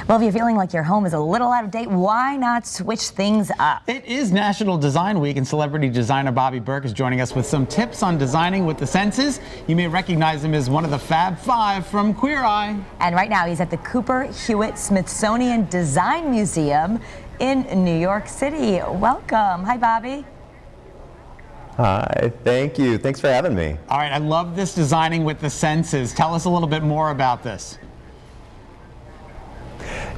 Well, if you're feeling like your home is a little out of date, why not switch things up? It is National Design Week, and celebrity designer Bobby Berk is joining us with some tips on designing with the senses. You may recognize him as one of the Fab Five from Queer Eye. And right now he's at the Cooper Hewitt Smithsonian Design Museum in New York City. Welcome. Hi, Bobby. Hi, thank you. Thanks for having me. All right, I love this designing with the senses. Tell us a little bit more about this.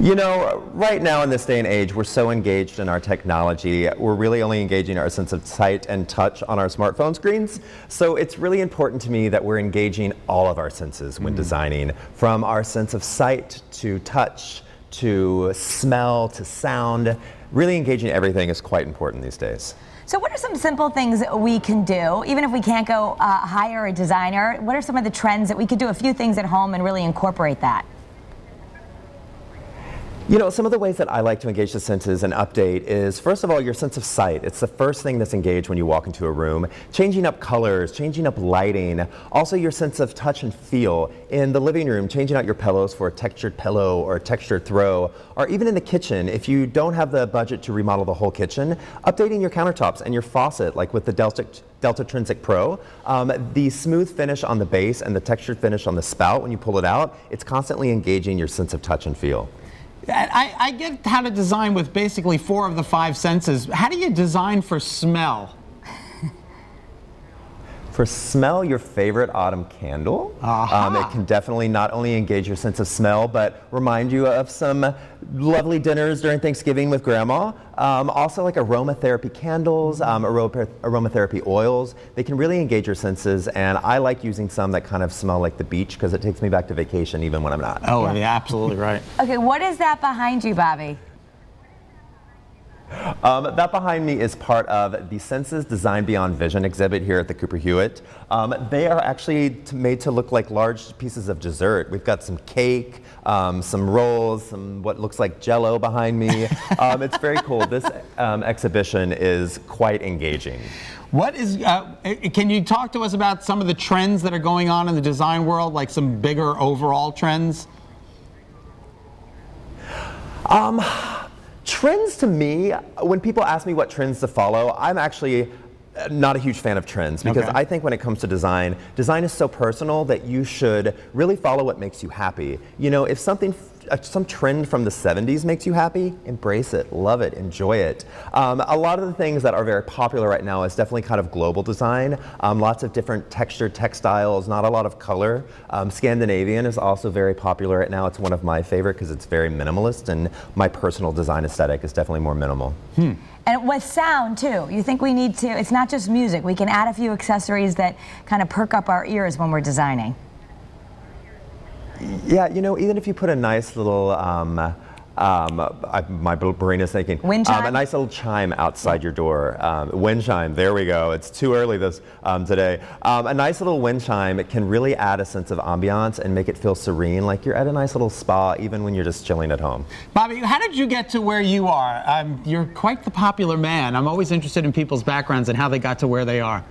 You know, right now in this day and age, we're so engaged in our technology. We're really only engaging our sense of sight and touch on our smartphone screens. So it's really important to me that we're engaging all of our senses when designing, from our sense of sight to touch to smell to sound. Really engaging everything is quite important these days. So what are some simple things that we can do, even if we can't go hire a designer? What are some of the trends that we could do a few things at home and really incorporate that? You know, some of the ways that I like to engage the senses and update is, first of all, your sense of sight. It's the first thing that's engaged when you walk into a room. Changing up colors, changing up lighting, also your sense of touch and feel. In the living room, changing out your pillows for a textured pillow or a textured throw, or even in the kitchen, if you don't have the budget to remodel the whole kitchen, updating your countertops and your faucet, like with the Delta Trinsic Pro. The smooth finish on the base and the textured finish on the spout, when you pull it out, it's constantly engaging your sense of touch and feel. I get how to design with basically 4 of the 5 senses. How do you design for smell? For smell, your favorite autumn candle. It can definitely not only engage your sense of smell, but remind you of some lovely dinners during Thanksgiving with Grandma. Also like aromatherapy candles, aromatherapy oils. They can really engage your senses, and I like using some that kind of smell like the beach because it takes me back to vacation even when I'm not. Oh, yeah, absolutely right. Okay, what is that behind you, Bobby? That behind me is part of the Senses Design Beyond Vision exhibit here at the Cooper Hewitt. They are actually made to look like large pieces of dessert. We've got some cake, some rolls, some what looks like Jell-O behind me. It's very cool. This exhibition is quite engaging. What is, can you talk to us about some of the trends that are going on in the design world, like some bigger overall trends? Trends to me, when people ask me what trends to follow, I'm actually not a huge fan of trends because I think when it comes to design, design is so personal that you should really follow what makes you happy. You know, if some trend from the 70s makes you happy, embrace it, love it, enjoy it. A lot of the things that are very popular right now is definitely kind of global design. Lots of different textured textiles, not a lot of color. Scandinavian is also very popular right now. It's one of my favorite because it's very minimalist, and my personal design aesthetic is definitely more minimal. And with sound too, you think we need to, it's not just music, we can add a few accessories that kind of perk up our ears when we're designing. Yeah, you know, even if you put a nice little, my brain is thinking, wind chime? A nice little chime outside your door. Wind chime, there we go. It's too early today. A nice little wind chime, it can really add a sense of ambiance and make it feel serene, like you're at a nice little spa, even when you're just chilling at home. Bobby, how did you get to where you are? You're quite the popular man. I'm always interested in people's backgrounds and how they got to where they are.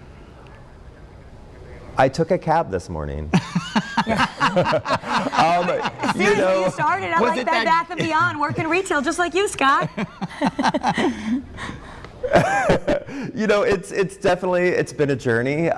I took a cab this morning. Seriously, you started out like Bed Bath & Beyond, working retail just like you, Scott. You know, it's been a journey.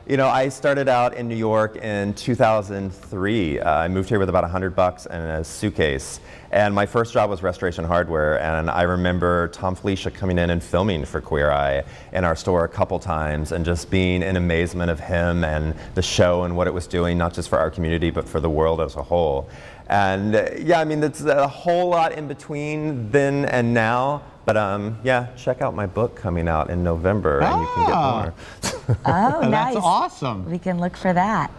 You know, I started out in New York in 2003. I moved here with about $100 and a suitcase. And my first job was restoration hardware, and I remember Tom Felicia coming in and filming for Queer Eye in our store a couple times, and just being in amazement of him and the show and what it was doing, not just for our community, but for the world as a whole. And yeah, I mean, that's a whole lot in between then and now. But yeah, check out my book coming out in November, and you can get more. Oh, nice. That's awesome. We can look for that.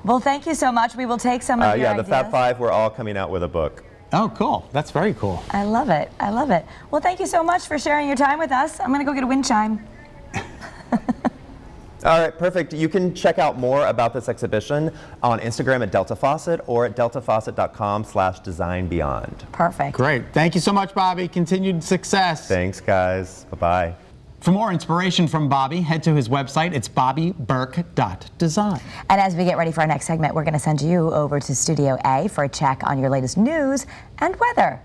Well, thank you so much. We will take some of your ideas. The Fab Five, we're all coming out with a book. Oh, cool. That's very cool. I love it. I love it. Well, thank you so much for sharing your time with us. I'm going to go get a wind chime. All right, perfect. You can check out more about this exhibition on Instagram at Delta Faucet or at deltafaucet.com/designbeyond. Perfect. Great. Thank you so much, Bobby. Continued success. Thanks, guys. Bye-bye. For more inspiration from Bobby, head to his website. It's bobbyberk.design. And as we get ready for our next segment, we're going to send you over to Studio A for a check on your latest news and weather.